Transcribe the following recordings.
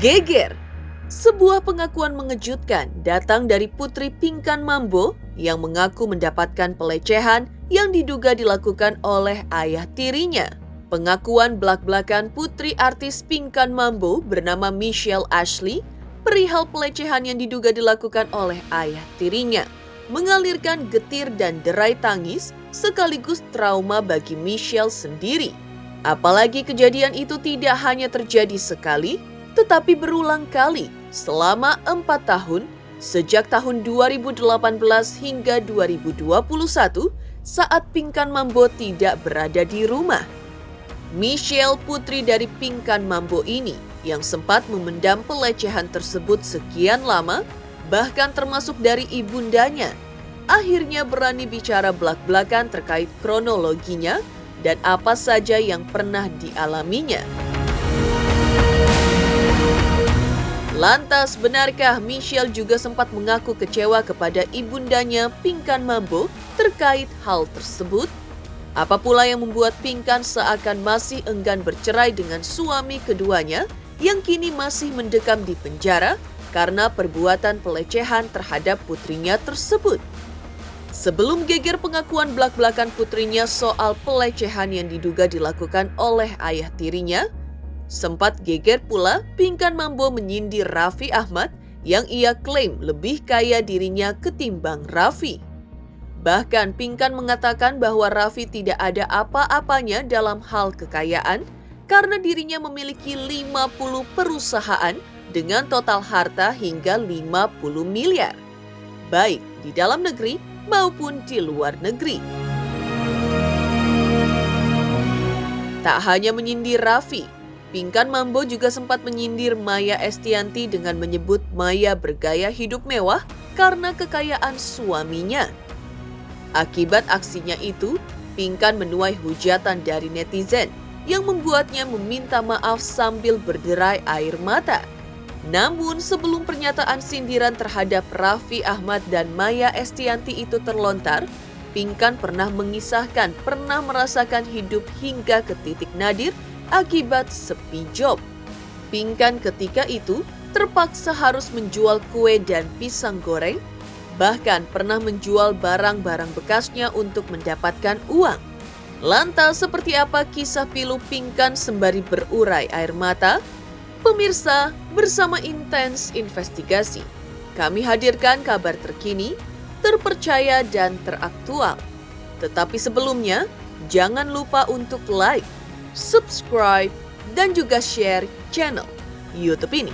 Geger. Sebuah pengakuan mengejutkan datang dari Putri Pinkan Mambo yang mengaku mendapatkan pelecehan yang diduga dilakukan oleh ayah tirinya. Pengakuan belak-belakan putri artis Pinkan Mambo bernama Michelle Ashley perihal pelecehan yang diduga dilakukan oleh ayah tirinya mengalirkan getir dan derai tangis sekaligus trauma bagi Michelle sendiri. Apalagi kejadian itu tidak hanya terjadi sekali, tetapi berulang kali selama 4 tahun sejak tahun 2018 hingga 2021 saat Pinkan Mambo tidak berada di rumah. Michelle, putri dari Pinkan Mambo ini yang sempat memendam pelecehan tersebut sekian lama, bahkan termasuk dari ibundanya, akhirnya berani bicara belak-belakan terkait kronologinya dan apa saja yang pernah dialaminya. Lantas, benarkah Michelle juga sempat mengaku kecewa kepada ibundanya Pinkan Mambo terkait hal tersebut? Apa pula yang membuat Pinkan seakan masih enggan bercerai dengan suami keduanya yang kini masih mendekam di penjara karena perbuatan pelecehan terhadap putrinya tersebut? Sebelum geger pengakuan belak-belakan putrinya soal pelecehan yang diduga dilakukan oleh ayah tirinya, sempat geger pula Pinkan Mambo menyindir Raffi Ahmad yang ia klaim lebih kaya dirinya ketimbang Raffi. Bahkan Pinkan mengatakan bahwa Raffi tidak ada apa-apanya dalam hal kekayaan karena dirinya memiliki 50 perusahaan dengan total harta hingga 50 miliar, baik di dalam negeri maupun di luar negeri. Tak hanya menyindir Raffi, Pinkan Mambo juga sempat menyindir Maya Estianty dengan menyebut Maya bergaya hidup mewah karena kekayaan suaminya. Akibat aksinya itu, Pinkan menuai hujatan dari netizen yang membuatnya meminta maaf sambil berderai air mata. Namun sebelum pernyataan sindiran terhadap Raffi Ahmad dan Maya Estianty itu terlontar, Pinkan pernah mengisahkan pernah merasakan hidup hingga ke titik nadir akibat sepi job. Pinkan ketika itu terpaksa harus menjual kue dan pisang goreng, bahkan pernah menjual barang-barang bekasnya untuk mendapatkan uang. Lantas seperti apa kisah pilu Pinkan sembari berurai air mata? Pemirsa, bersama Intens Investigasi, kami hadirkan kabar terkini, terpercaya dan teraktual. Tetapi sebelumnya, jangan lupa untuk like, subscribe, dan juga share channel YouTube ini.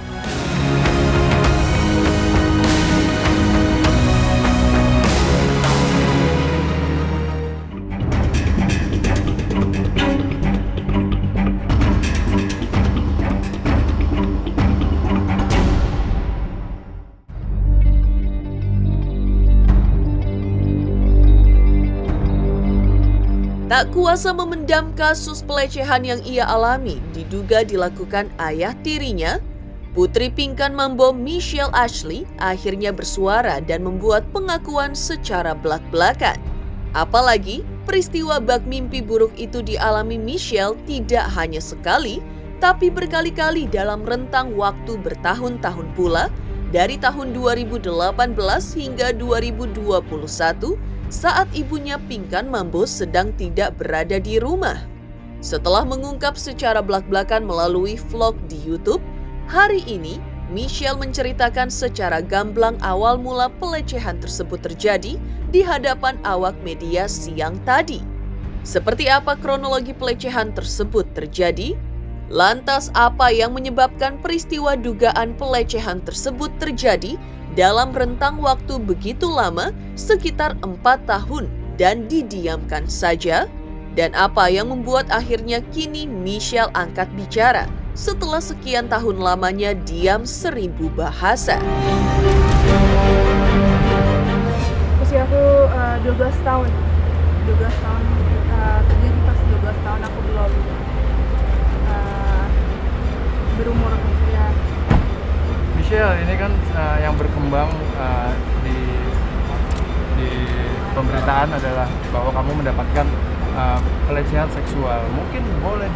Tak kuasa memendam kasus pelecehan yang ia alami diduga dilakukan ayah tirinya, Putri Pinkan Mambo Michelle Ashley akhirnya bersuara dan membuat pengakuan secara belak-belakan. Apalagi peristiwa bak mimpi buruk itu dialami Michelle tidak hanya sekali, tapi berkali-kali dalam rentang waktu bertahun-tahun pula, dari tahun 2018 hingga 2021, saat ibunya Pinkan Mambo sedang tidak berada di rumah. Setelah mengungkap secara belak-belakan melalui vlog di YouTube, hari ini Michelle menceritakan secara gamblang awal mula pelecehan tersebut terjadi di hadapan awak media siang tadi. Seperti apa kronologi pelecehan tersebut terjadi? Lantas apa yang menyebabkan peristiwa dugaan pelecehan tersebut terjadi dalam rentang waktu begitu lama, sekitar 4 tahun, dan didiamkan saja? Dan apa yang membuat akhirnya kini Michelle angkat bicara setelah sekian tahun lamanya diam 1000 bahasa? Usia aku 12 tahun. 12 tahun terjadi pas 12 tahun aku belum berumur ya. Michelle, ini kan yang berkembang di pemberitaan adalah bahwa kamu mendapatkan pelecehan seksual. Mungkin boleh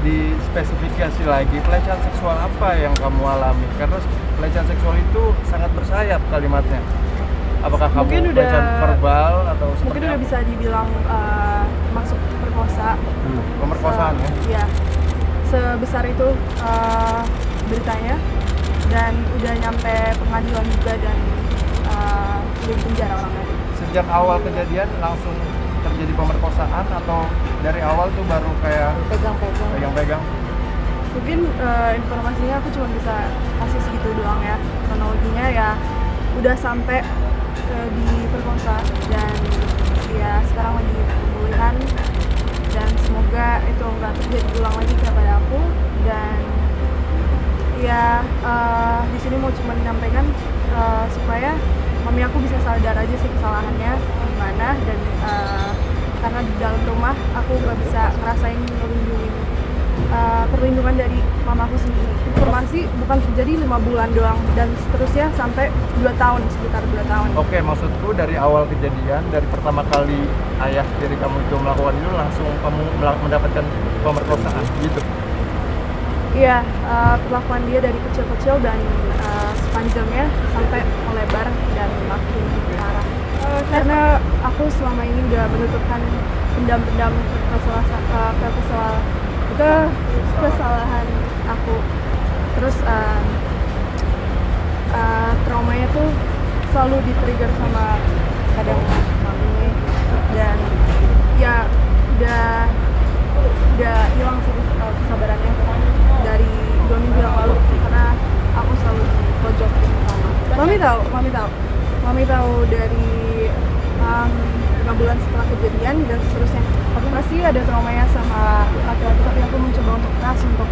dispesifikasi lagi pelecehan seksual apa yang kamu alami, karena pelecehan seksual itu sangat bersayap kalimatnya. Apakah Mungkin kamu udah- pelecehan verbal atau Mungkin seperti udah apa? bisa dibilang masuk perkosa. Pemerkosaan ya? Iya, sebesar itu beritanya, dan udah nyampe pengadilan juga, dan udah di penjara orangnya. Sejak awal kejadian langsung terjadi pemerkosaan atau dari awal tuh baru kayak pegang-pegang? Mungkin informasinya aku cuma bisa kasih segitu doang ya. Kronologinya ya udah sampai diperkosa, dan ya sekarang lagi pemulihan, dan semoga itu nggak terjadi ulang lagi kepada aku. Dan ya di sini mau cuma menyampaikan supaya mami aku bisa sadar aja sih kesalahannya di mana, dan karena di dalam rumah aku nggak bisa ngerasain perlindungan dari mamaku sendiri. Informasi bukan terjadi 5 bulan doang, dan seterusnya sampai 2 tahun, sekitar 2 tahun. Oke, maksudku dari awal kejadian, dari pertama kali ayah tiri kamu itu melakukan itu langsung kamu mendapatkan pemerkosaan gitu? Iya, perlakuan dia dari kecil-kecil dan sepanjangnya sampai melebar dan makin parah. Karena aku selama ini udah menutupkan pendam-pendam kesalahan aku. Terus traumanya tuh selalu di-trigger sama kadang mami, dan ya udah hilang sih kesabarannya dari 2 minggu yang lalu, karena aku selalu dipojokin sama mami tahu dari 5 bulan setelah kejadian dan seterusnya. Aku pasti ada traumanya sama laki-laki, tapi aku mencoba untuk keras untuk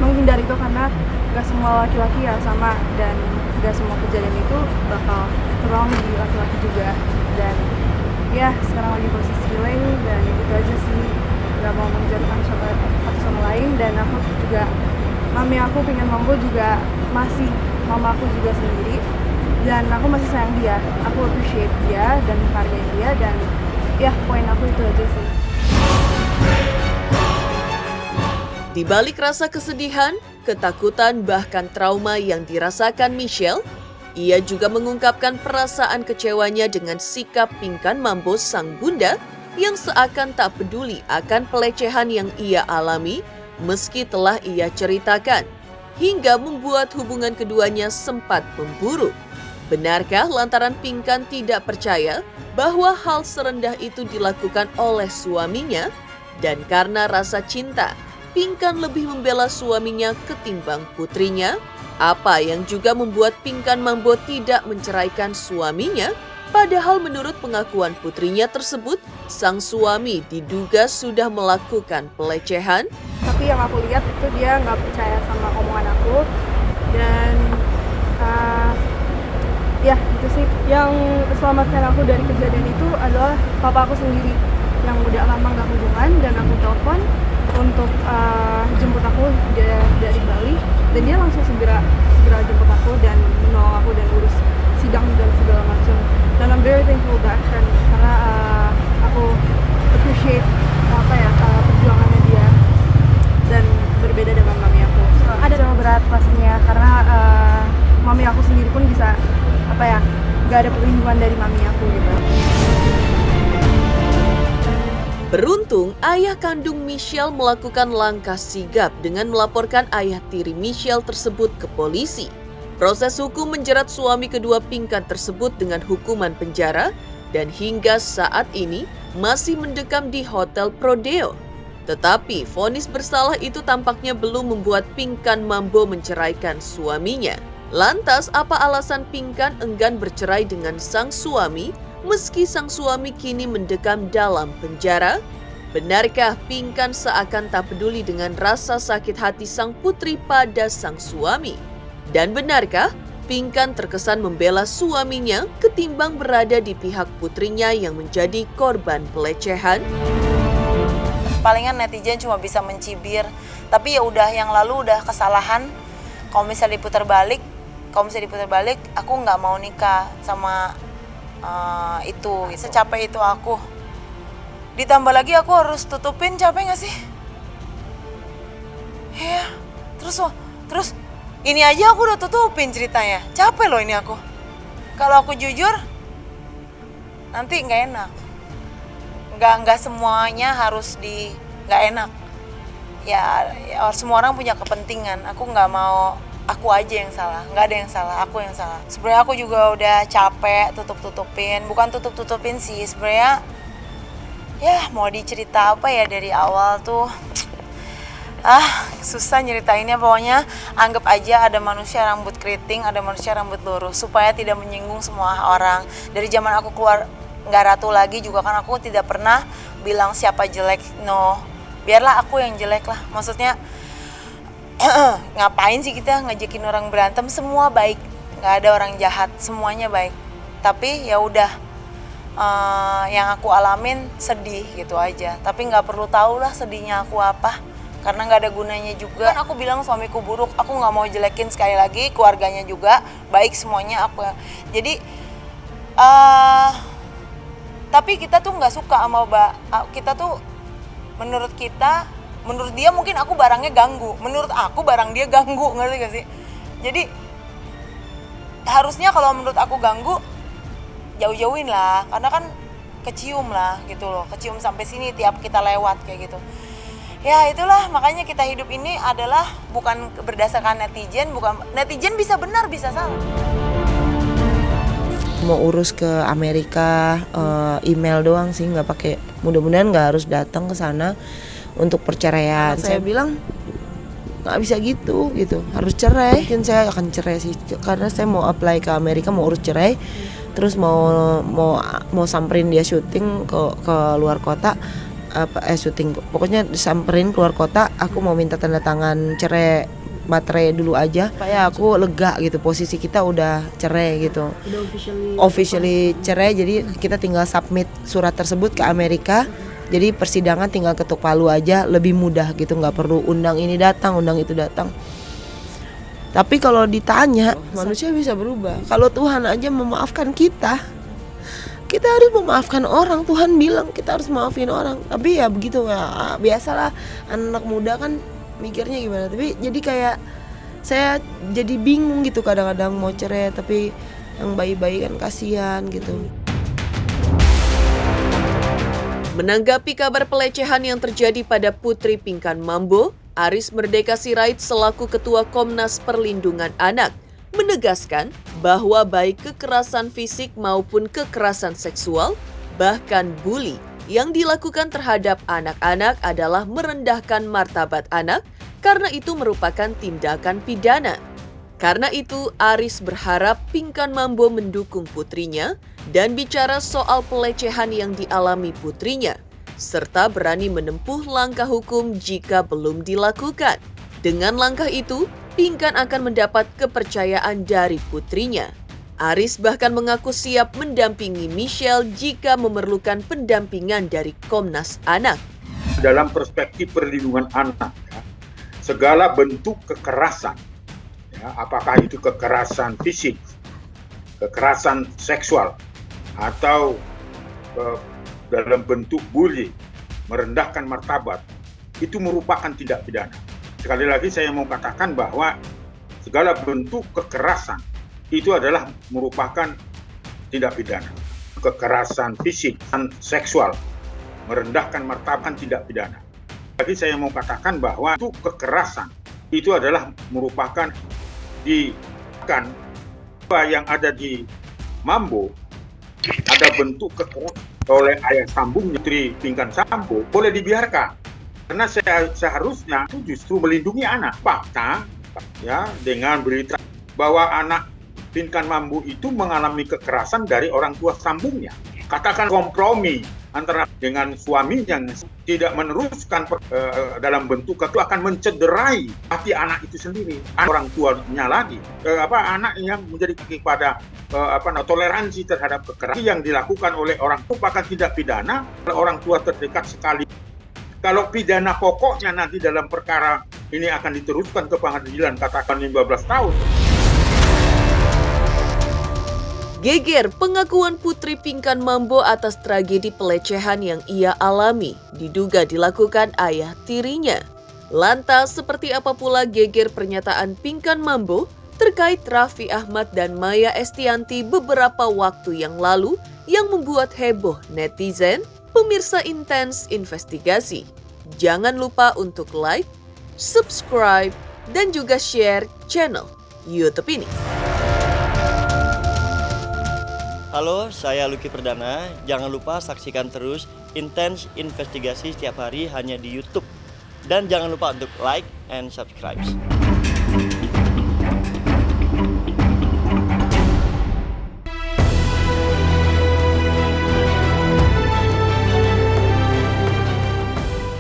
menghindari itu, karena gak semua laki-laki ya sama, dan gak semua kejadian itu bakal terulang di laki-laki juga. Dan ya sekarang lagi proses healing, dan itu aja sih, gak mau menjatuhkan satu sama lain. Dan aku juga, mami aku pengen mampu juga masih mama aku juga sendiri, dan aku masih sayang dia, aku appreciate dia dan menghargai dia, dan ya poin aku itu aja sih. Di balik rasa kesedihan, ketakutan, bahkan trauma yang dirasakan Michelle, ia juga mengungkapkan perasaan kecewanya dengan sikap Pinkan Mambo sang bunda yang seakan tak peduli akan pelecehan yang ia alami meski telah ia ceritakan, hingga membuat hubungan keduanya sempat memburuk. Benarkah lantaran Pinkan tidak percaya bahwa hal serendah itu dilakukan oleh suaminya, dan karena rasa cinta, Pinkan lebih membela suaminya ketimbang putrinya? Apa yang juga membuat Pinkan Mambo tidak menceraikan suaminya? Padahal menurut pengakuan putrinya tersebut, sang suami diduga sudah melakukan pelecehan. Tapi yang aku lihat itu dia nggak percaya sama omongan aku, dan ya itu sih yang selamatkan aku dari kejadian itu adalah papa aku sendiri yang udah lama nggak hubungan, dan aku telepon untuk jemput aku dari Bali, dan dia langsung segera jemput aku dan menolong aku dan urus sidang dan segala macam. Dan I'm very thankful back, karena aku appreciate perjuangannya dia, dan berbeda dengan mami aku. Ada yang berat pastinya, karena mami aku sendiri pun bisa gak ada perlindungan dari mami aku gitu. Beruntung, ayah kandung Michelle melakukan langkah sigap dengan melaporkan ayah tiri Michelle tersebut ke polisi. Proses hukum menjerat suami kedua Pinkan tersebut dengan hukuman penjara, dan hingga saat ini masih mendekam di Hotel Prodeo. Tetapi vonis bersalah itu tampaknya belum membuat Pinkan Mambo menceraikan suaminya. Lantas, apa alasan Pinkan enggan bercerai dengan sang suami meski sang suami kini mendekam dalam penjara? Benarkah Pinkan seakan tak peduli dengan rasa sakit hati sang putri pada sang suami? Dan benarkah Pinkan terkesan membela suaminya ketimbang berada di pihak putrinya yang menjadi korban pelecehan? Palingan netizen cuma bisa mencibir, tapi ya udah, yang lalu udah kesalahan. Kalau misalnya diputar balik, aku nggak mau nikah sama itu. Secapek itu aku. Ditambah lagi aku harus tutupin, capek nggak sih? Ya, terus ini aja aku udah tutupin ceritanya. Capek loh ini aku. Kalau aku jujur, nanti nggak enak. Nggak semuanya harus nggak enak. Ya, semua orang punya kepentingan. Aku nggak mau aku aja yang salah. Nggak ada yang salah, aku yang salah. Sebenarnya aku juga udah capek tutup-tutupin. Bukan tutup-tutupin sih, sebenarnya ya mau dicerita apa ya dari awal tuh. Susah nyeritainnya, pokoknya anggap aja ada manusia rambut keriting, ada manusia rambut lurus, supaya tidak menyinggung semua orang. Dari zaman aku keluar nggak ratu lagi juga kan aku tidak pernah bilang siapa jelek, no. Biarlah aku yang jelek lah, maksudnya ngapain sih kita ngajakin orang berantem, semua baik, nggak ada orang jahat, semuanya baik. Tapi ya udah, yang aku alamin sedih gitu aja, tapi nggak perlu tahu lah sedihnya aku apa. Karena nggak ada gunanya juga. Kan aku bilang suamiku buruk, aku nggak mau jelekin sekali lagi, keluarganya juga baik semuanya aku. Jadi tapi kita tuh nggak suka sama kita tuh, menurut dia mungkin aku barangnya ganggu, menurut aku barang dia ganggu, ngerti gak sih? Jadi harusnya kalau menurut aku ganggu, jauh-jauhin lah, karena kan kecium lah gitu loh, kecium sampai sini tiap kita lewat kayak gitu. Ya itulah, makanya kita hidup ini adalah bukan berdasarkan netizen bisa benar bisa salah. Mau urus ke Amerika, email doang sih, nggak pakai, mudah-mudahan nggak harus datang ke sana untuk perceraian. Saya bilang nggak bisa gitu, harus cerai. Mungkin saya akan cerai sih, karena saya mau apply ke Amerika, mau urus cerai, terus mau samperin dia syuting ke luar kota. Syuting, pokoknya disamperin keluar kota, aku mau minta tanda tangan cerai materai dulu aja supaya aku lega gitu, posisi kita udah cerai gitu, udah officially cerai, jadi kita tinggal submit surat tersebut ke Amerika, jadi persidangan tinggal ketuk palu aja, lebih mudah gitu, nggak perlu undang ini datang, undang itu datang. Tapi kalau ditanya, manusia bisa berubah. Kalau Tuhan aja memaafkan kita harus memaafkan orang. Tuhan bilang kita harus maafin orang. Tapi ya begitu ya, biasalah anak muda kan mikirnya gimana. Tapi jadi kayak saya jadi bingung gitu kadang-kadang mau cerai, tapi yang bayi-bayi kan kasihan gitu. Menanggapi kabar pelecehan yang terjadi pada Putri Pinkan Mambo, Aris Merdeka Sirait selaku Ketua Komnas Perlindungan Anak menegaskan bahwa baik kekerasan fisik maupun kekerasan seksual, bahkan bully yang dilakukan terhadap anak-anak adalah merendahkan martabat anak karena itu merupakan tindakan pidana. Karena itu, Aris berharap Pinkan Mambo mendukung putrinya dan bicara soal pelecehan yang dialami putrinya, serta berani menempuh langkah hukum jika belum dilakukan. Dengan langkah itu, Pinkan akan mendapat kepercayaan dari putrinya. Aris bahkan mengaku siap mendampingi Michelle jika memerlukan pendampingan dari Komnas Anak. Dalam perspektif perlindungan anak, segala bentuk kekerasan, apakah itu kekerasan fisik, kekerasan seksual, atau dalam bentuk bully, merendahkan martabat, itu merupakan tindak pidana. Sekali lagi saya mau katakan bahwa segala bentuk kekerasan itu adalah merupakan tindak pidana. Kekerasan fisik dan seksual, merendahkan martabat, tindak pidana. Lagi saya mau katakan bahwa bentuk kekerasan itu adalah merupakan yang ada di Mambo, ada bentuk kekerasan oleh ayah sambungnya, Putri Pinkan Mambo, boleh dibiarkan. Karena seharusnya itu justru melindungi anak. Fakta ya dengan berita bahwa anak Pinkan Mambo itu mengalami kekerasan dari orang tua sambungnya. Katakan kompromi antara dengan suaminya tidak meneruskan dalam bentuk itu akan mencederai hati anak itu sendiri. Orang tuanya lagi anak yang menjadi kepada toleransi terhadap kekerasan yang dilakukan oleh orang tua merupakan tindak pidana oleh orang tua terdekat sekali. Kalau pidana pokoknya nanti dalam perkara ini akan diteruskan ke pengadilan, katakan 15 tahun. Geger pengakuan Putri Pinkan Mambo atas tragedi pelecehan yang ia alami, diduga dilakukan ayah tirinya. Lantas, seperti apa pula geger pernyataan Pinkan Mambo terkait Raffi Ahmad dan Maya Estianty beberapa waktu yang lalu yang membuat heboh netizen? Pemirsa Intens Investigasi, jangan lupa untuk like, subscribe, dan juga share channel YouTube ini. Halo, saya Lucky Perdana. Jangan lupa saksikan terus Intens Investigasi setiap hari hanya di YouTube. Dan jangan lupa untuk like and subscribe.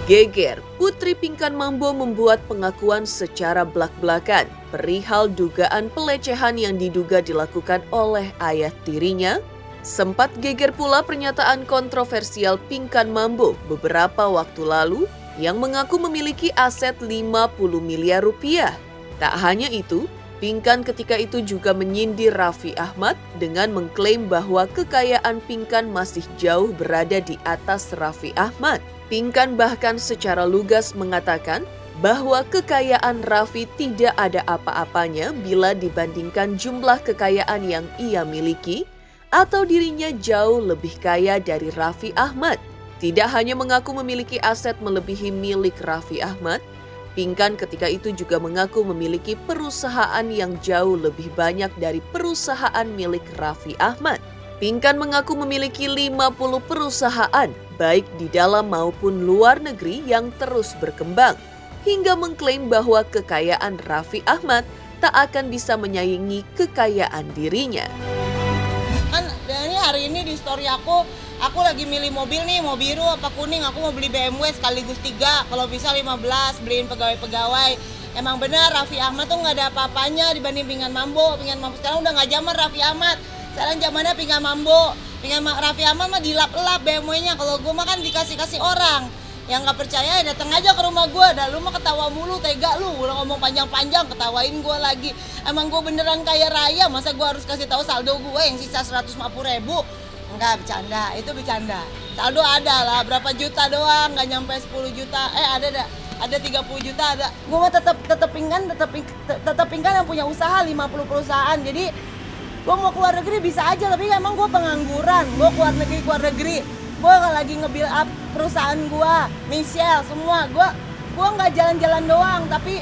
Geger, Putri Pinkan Mambo membuat pengakuan secara blak-blakan perihal dugaan pelecehan yang diduga dilakukan oleh ayah tirinya. Sempat geger pula pernyataan kontroversial Pinkan Mambo beberapa waktu lalu yang mengaku memiliki aset 50 miliar rupiah. Tak hanya itu, Pinkan ketika itu juga menyindir Raffi Ahmad dengan mengklaim bahwa kekayaan Pinkan masih jauh berada di atas Raffi Ahmad. Pinkan bahkan secara lugas mengatakan bahwa kekayaan Raffi tidak ada apa-apanya bila dibandingkan jumlah kekayaan yang ia miliki, atau dirinya jauh lebih kaya dari Raffi Ahmad. Tidak hanya mengaku memiliki aset melebihi milik Raffi Ahmad, Pinkan ketika itu juga mengaku memiliki perusahaan yang jauh lebih banyak dari perusahaan milik Raffi Ahmad. Pinkan mengaku memiliki 50 perusahaan, baik di dalam maupun luar negeri yang terus berkembang, hingga mengklaim bahwa kekayaan Raffi Ahmad tak akan bisa menyaingi kekayaan dirinya. Kan ini hari ini di story aku lagi milih mobil nih, mau biru apa kuning, aku mau beli BMW sekaligus 3, kalau bisa 15, beliin pegawai-pegawai. Emang benar Raffi Ahmad tuh nggak ada apa-apanya dibanding Pinkan Mambo. Pinkan Mambo sekarang udah nggak zaman Raffi Ahmad, sekarang zamannya Pinkan Mambo. Raffi Ahmad mah dilap-lap BMW-nya, kalau gue mah kan dikasih-kasih orang. Yang nggak percaya datang aja ke rumah gue, dah lu mah ketawa mulu, tega lu, udah ngomong panjang-panjang, ketawain gue lagi. Emang gue beneran kaya raya, masa gue harus kasih tahu saldo gue yang sisa 150.000? Enggak, bercanda, itu bercanda. Saldo ada lah, berapa juta doang, nggak nyampe 10 juta, ada 30 juta ada. Gue mah tetep Pinkan yang punya usaha 50 perusahaan, jadi gue mau keluar negeri bisa aja, tapi emang gue pengangguran, gue keluar negeri. Gue lagi nge-build up perusahaan gue, Michelle, semua. Gue nggak jalan-jalan doang, tapi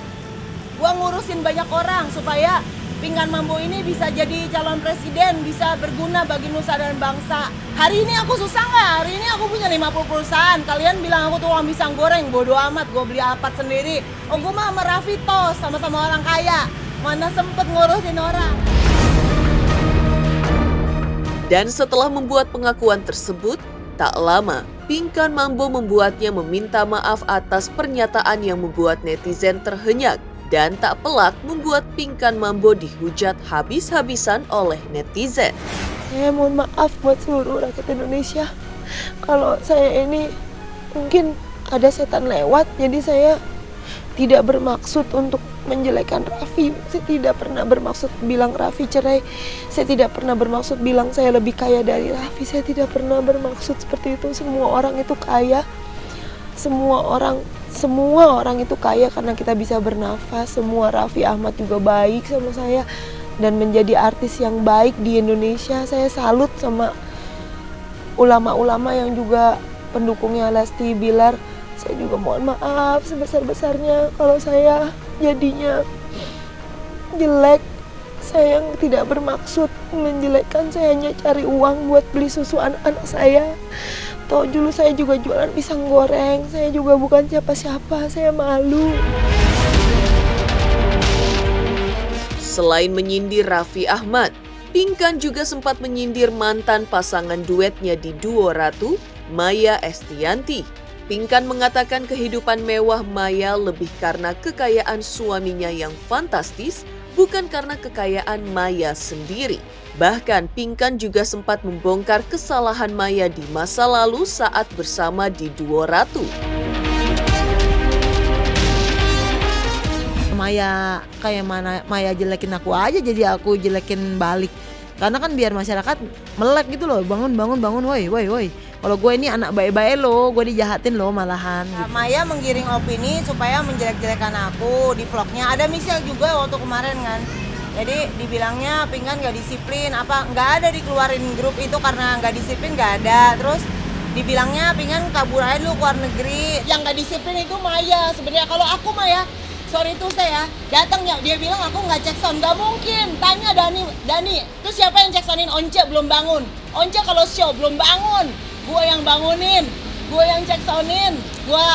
gue ngurusin banyak orang supaya Pinkan Mambo ini bisa jadi calon presiden, bisa berguna bagi nusa dan bangsa. Hari ini aku susah nggak? Hari ini aku punya 50 perusahaan. Kalian bilang aku tukang pisang goreng, bodo amat, gue beli Alphard sendiri. Oh, gue mah sama Raffi tos, sama-sama orang kaya. Mana sempet ngurusin orang. Dan setelah membuat pengakuan tersebut, tak lama, Pinkan Mambo membuatnya meminta maaf atas pernyataan yang membuat netizen terhenyak dan tak pelak membuat Pinkan Mambo dihujat habis-habisan oleh netizen. Saya mohon maaf buat seluruh rakyat Indonesia. Kalau saya ini mungkin ada setan lewat, jadi saya tidak bermaksud untuk menjelekkan Raffi. Saya tidak pernah bermaksud bilang Raffi cerai. Saya tidak pernah bermaksud bilang saya lebih kaya dari Raffi. Saya tidak pernah bermaksud seperti itu. Semua orang itu kaya. Semua orang itu kaya karena kita bisa bernafas. Semua Raffi Ahmad juga baik sama saya dan menjadi artis yang baik di Indonesia. Saya salut sama ulama-ulama yang juga pendukungnya Lesti Bilar. Saya juga mohon maaf sebesar-besarnya kalau saya jadinya jelek. Saya tidak bermaksud menjelekkan, saya hanya cari uang buat beli susu anak-anak saya. Toh dulu saya juga jualan pisang goreng, saya juga bukan siapa-siapa, saya malu. Selain menyindir Raffi Ahmad, Pinkan juga sempat menyindir mantan pasangan duetnya di Duo Ratu, Maya Estianty. Pinkan mengatakan kehidupan mewah Maya lebih karena kekayaan suaminya yang fantastis, bukan karena kekayaan Maya sendiri. Bahkan Pinkan juga sempat membongkar kesalahan Maya di masa lalu saat bersama di Duo Ratu. Maya kayak mana Maya jelekin aku aja, jadi aku jelekin balik. Karena kan biar masyarakat melek gitu loh, bangun woi. Kalau gue ini anak baik-baik loh, gue dijahatin loh malahan. Maya menggiring opini supaya menjelek-jelekan aku di vlognya. Ada Michelle juga waktu kemarin kan. Jadi dibilangnya Pinkan nggak disiplin, apa nggak ada dikeluarin grup itu karena nggak disiplin, nggak ada. Terus dibilangnya Pinkan kabur aja dulu ke luar negeri. Yang nggak disiplin itu Maya sebenarnya. Kalau aku Maya, sorry tuh saya datang ya, dia bilang aku nggak cek sound, nggak mungkin. Tanya Dani, terus siapa yang cek soundin? Once belum bangun. Once kalau show belum bangun, gue yang bangunin, gue yang cek soundin, gue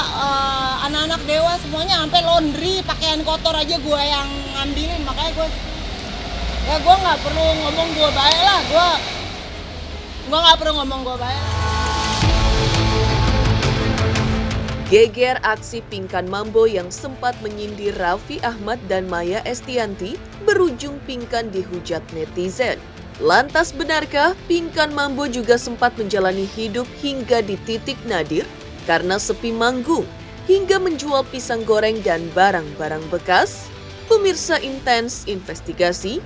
anak-anak Dewa semuanya sampai laundry pakaian kotor aja gue yang ngambilin. Makanya gue nggak perlu ngomong gue baik lah, gue nggak perlu ngomong gue baik. Geger aksi Pinkan Mambo yang sempat menyindir Raffi Ahmad dan Maya Estianty berujung Pinkan dihujat netizen. Lantas benarkah Pinkan Mambo juga sempat menjalani hidup hingga di titik nadir karena sepi manggung hingga menjual pisang goreng dan barang-barang bekas? Pemirsa Intens Investigasi,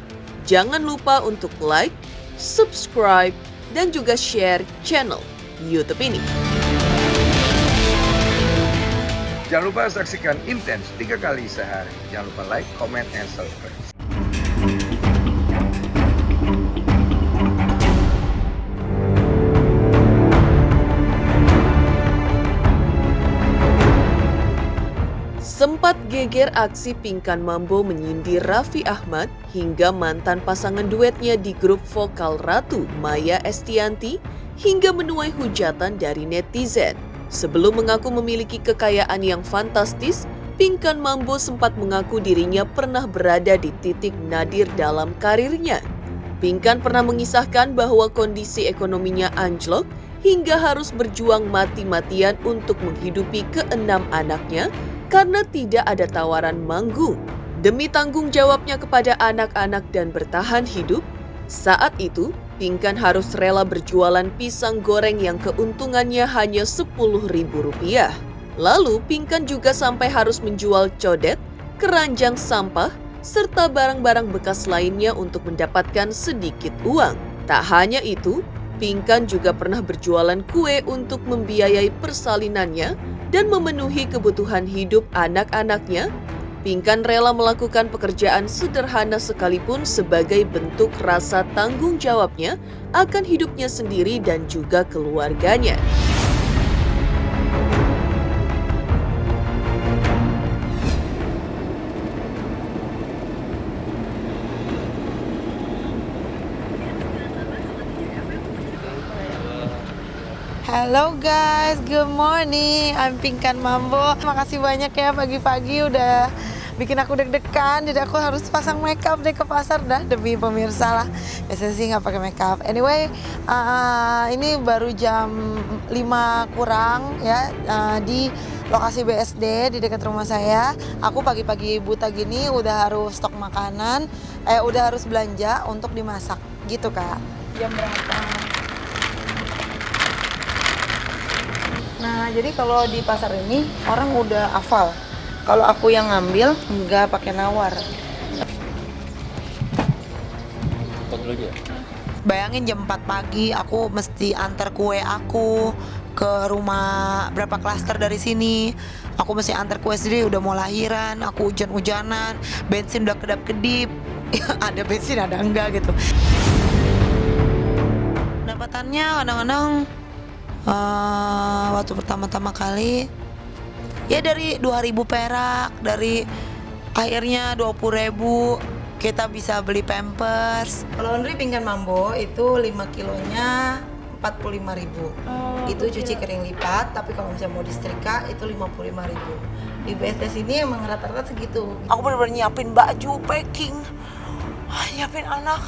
jangan lupa untuk like, subscribe, dan juga share channel YouTube ini. Jangan lupa saksikan Intens 3 kali sehari. Jangan lupa like, comment, and subscribe. Sempat geger aksi Pinkan Mambo menyindir Raffi Ahmad hingga mantan pasangan duetnya di grup vokal Ratu, Maya Estianty, hingga menuai hujatan dari netizen. Sebelum mengaku memiliki kekayaan yang fantastis, Pinkan Mambo sempat mengaku dirinya pernah berada di titik nadir dalam karirnya. Pinkan pernah mengisahkan bahwa kondisi ekonominya anjlok hingga harus berjuang mati-matian untuk menghidupi keenam anaknya karena tidak ada tawaran manggung. Demi tanggung jawabnya kepada anak-anak dan bertahan hidup, saat itu Pinkan harus rela berjualan pisang goreng yang keuntungannya hanya Rp10.000. Lalu Pinkan juga sampai harus menjual codet, keranjang sampah, serta barang-barang bekas lainnya untuk mendapatkan sedikit uang. Tak hanya itu, Pinkan juga pernah berjualan kue untuk membiayai persalinannya dan memenuhi kebutuhan hidup anak-anaknya. Pinkan rela melakukan pekerjaan sederhana sekalipun sebagai bentuk rasa tanggung jawabnya akan hidupnya sendiri dan juga keluarganya. Halo guys, good morning. I'm Pinkan Mambo. Makasih banyak ya pagi-pagi udah bikin aku deg-degan. Jadi aku harus pasang makeup deh ke pasar dah demi pemirsa lah. Biasanya sih nggak pakai makeup. Anyway, ini baru jam 5 kurang ya di lokasi BSD di dekat rumah saya. Aku pagi-pagi buta gini udah harus stok makanan, udah harus belanja untuk dimasak gitu Kak. Jam berapa? Nah, jadi kalau di pasar ini orang udah hafal. Kalau aku yang ngambil nggak pakai nawar. Bayangin jam 4 pagi aku mesti antar kue aku ke rumah berapa klaster dari sini. Aku mesti antar kue sendiri, udah mau lahiran, aku hujan-hujanan, bensin udah kedap-kedip. Ada bensin ada enggak gitu. Pendapatannya kadang-kadang waktu pertama-tama kali ya dari 2.000 perak, dari akhirnya 20.000 kita bisa beli pampers. Laundry Pinkan Mambo itu 5 kilonya 45.000. Itu cuci kering lipat, tapi kalau misalnya mau disetrika itu 55.000. Di BSD sini emang rata-rata segitu. Aku bener-bener nyiapin baju, packing, nyiapin anak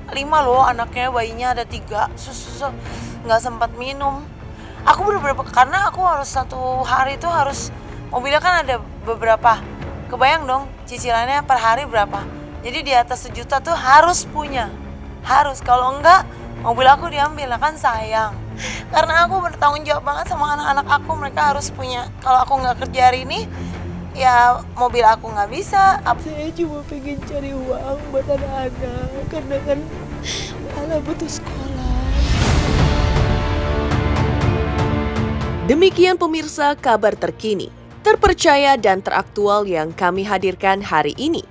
5 loh, anaknya bayinya ada 3, susu nggak sempat minum. Aku bener-bener karena aku harus satu hari itu harus mobilnya kan ada beberapa, kebayang dong cicilannya per hari berapa. Jadi di atas 1 juta tuh harus punya, harus, kalau enggak mobil aku diambil, kan sayang. Karena aku bertanggung jawab banget sama anak-anak aku, mereka harus punya. Kalau aku nggak kerja hari ini ya mobil aku nggak bisa. Saya cuma pengen cari uang buat anak-anak karena kan Ala butuh sekolah. Demikian pemirsa kabar terkini, terpercaya dan teraktual yang kami hadirkan hari ini.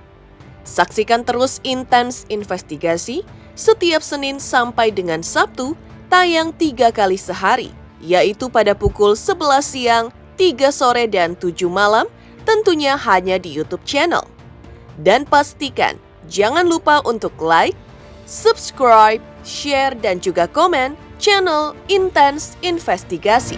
Saksikan terus Intens Investigasi setiap Senin sampai dengan Sabtu, tayang 3 kali sehari, yaitu pada pukul 11 siang, 3 sore, dan 7 malam, tentunya hanya di YouTube channel. Dan pastikan, jangan lupa untuk like, subscribe, share, dan juga komen channel Intens Investigasi.